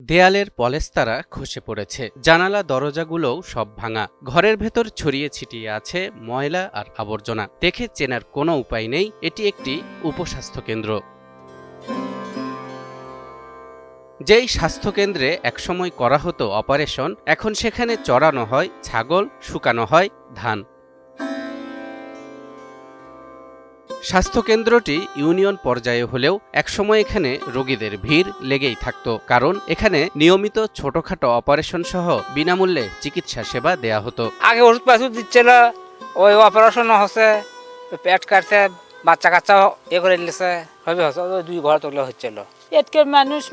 দেয়ালের পলেস্তারা খসে পড়েছে, জানালা দরজাগুলোও সব ভাঙা। ঘরের ভেতর ছড়িয়ে ছিটিয়ে আছে ময়লা আর আবর্জনা। দেখে চেনার কোনো উপায় নেই এটি একটি উপস্বাস্থ্য কেন্দ্র। যেই স্বাস্থ্যকেন্দ্রে একসময় করা হতো অপারেশন, এখন সেখানে চড়ানো হয় ছাগল, শুকানো হয় ধান। স্বাস্থ্যকেন্দ্রটি ইউনিয়ন পর্যায়ে হলেও একসময় এখানে রোগীদের ভিড় লেগেই থাকত, কারণ এখানে নিয়মিত ছোটখাটো অপারেশন সহ বিনামূল্যে চিকিৎসা সেবা দেয়া হতো। আগে ওষুধ পাষুধ দিচ্ছিল, ওই অপারেশন হচ্ছে, পেট কাটছে, বাচ্চা কাচ্চা করে নিয়েছে, সবই হচ্ছে, ওই 2 ঘর তোলা হচ্ছিল। এদিকের মানুষ,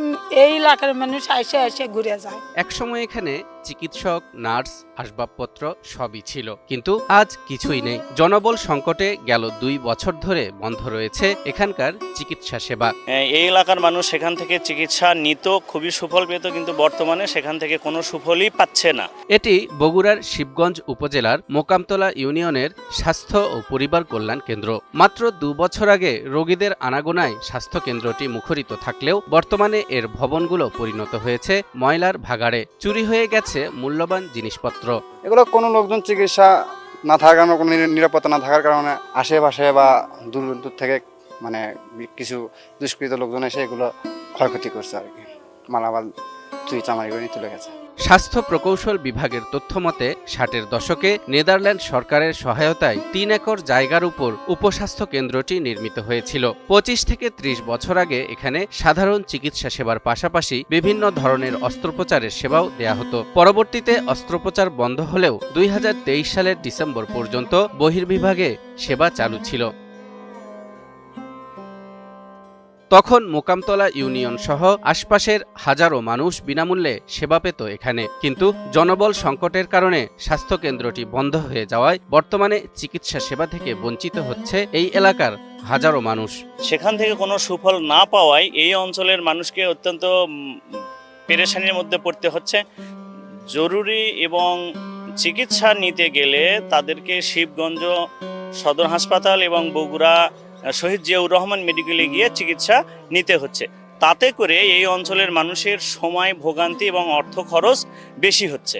এই এলাকার মানুষ এসে ঘুরে যায়। একসময় এখানে চিকিৎসক, নার্স, আসবাবপত্র সবই ছিল, কিন্তু আজ কিছুই নেই। জনবল সংকটে গেল 2 বছর ধরে বন্ধ রয়েছে এখানকার চিকিৎসা সেবা। এই এলাকার মানুষ সেখান থেকে চিকিৎসা নিত, খুবই সুফল পেত, কিন্তু বর্তমানে সেখান থেকে কোনো সুফলই পাচ্ছে না। এটি বগুড়ার শিবগঞ্জ উপজেলার মোকামতলা ইউনিয়নের স্বাস্থ্য ও পরিবার কল্যাণ কেন্দ্র। মাত্র 2 বছর আগে রোগীদের আনাগোনায় স্বাস্থ্য কেন্দ্রটি মুখরিত থাকলেও বর্তমানে এর ভবনগুলো পরিণত হয়েছে ময়লার ভাগাড়ে। চুরি হয়ে গেছে মূল্যবান জিনিসপত্র। এগুলো কোনো লোকজন চিকিৎসা না থাকার কারণে, কোনো নিরাপত্তা না থাকার কারণে আশেপাশে বা দূর দূর থেকে কিছু দুষ্কৃত লোকজন এসে এগুলো ক্ষয়ক্ষতি করছে আর কি, মালামাল চুরি চামারি করে চলে গেছে। স্বাস্থ্য প্রকৌশল বিভাগের তথ্যমতে 60-এর দশকে নেদারল্যান্ড সরকারের সহায়তায় 3 একর জায়গার উপর উপস্বাস্থ্য কেন্দ্রটি নির্মিত হয়েছিল। 25 থেকে 30 বছর আগে এখানে সাধারণ চিকিৎসা সেবার পাশাপাশি বিভিন্ন ধরনের অস্ত্রোপচারের সেবাও দেয়া হতো। পরবর্তীতে অস্ত্রোপচার বন্ধ হলেও 2023 সালের ডিসেম্বর পর্যন্ত বহির্বিভাগে সেবা চালু ছিল। তখন মোকামতলা ইউনিয়ন সহ আশপাশের হাজারো মানুষ বিনামূল্যে সেবা পেত এখানে, কিন্তু জনবল সংকটের কারণে স্বাস্থ্যকেন্দ্রটি বন্ধ হয়ে যাওয়ায় বর্তমানে চিকিৎসা সেবা থেকে বঞ্চিত হচ্ছে এই এলাকার হাজারো মানুষ। সেখান থেকে কোনো সুফল না পাওয়ায় এই অঞ্চলের মানুষকে অত্যন্ত পেরেশানির মধ্যে পড়তে হচ্ছে। জরুরি এবং চিকিৎসা নিতে গেলে তাদেরকে শিবগঞ্জ সদর হাসপাতাল এবং বগুড়া শহীদ জিয়াউর রহমান মেডিকেলে গিয়ে চিকিৎসা নিতে হচ্ছে। তাতে করে এই অঞ্চলের মানুষের সময়, ভোগান্তি এবং অর্থ খরচ বেশি হচ্ছে।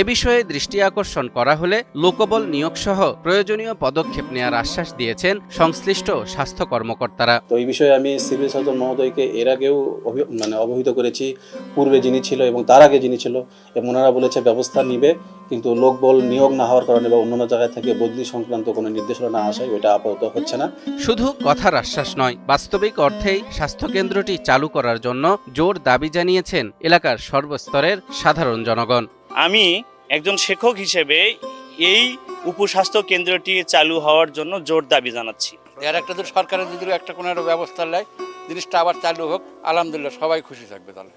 এ বিষয়ে দৃষ্টি আকর্ষণ করা হলে লোকবল নিয়োগ সহ প্রয়োজনীয় পদক্ষেপ নেওয়ার আশ্বাস দিয়েছেন সংশ্লিষ্ট স্বাস্থ্য কর্মকর্তারা। তো এই বিষয়ে আমি সিভিল সার্জন মহোদয়কে এর আগেও অবহিত করেছি, পূর্বে যিনি ছিল এবং তার আগে যিনি ছিল, এবং ওনারা বলেছে ব্যবস্থা নিবে, কিন্তু লোকবল নিয়োগ না হওয়ার কারণে বা অন্যান্য জায়গায় থেকে বদলি সংক্রান্ত কোনো নির্দেশনা না আসায় ওইটা আপাতত হচ্ছে না। শুধু কথার আশ্বাস নয়, বাস্তবিক অর্থেই স্বাস্থ্যকেন্দ্রটি চালু করার জন্য জোর দাবি জানিয়েছেন এলাকার সর্বস্তরের সাধারণ জনগণ। আমি একজন শিক্ষক হিসেবে এই উপস্বাস্থ্য কেন্দ্রটি চালু হওয়ার জন্য জোর দাবি জানাচ্ছি। এর একটা তো সরকারের যদি একটা কোনো ব্যবস্থা নেয়, জিনিসটা আবার চালু হোক, আলহামদুলিল্লাহ সবাই খুশি থাকবে তাহলে।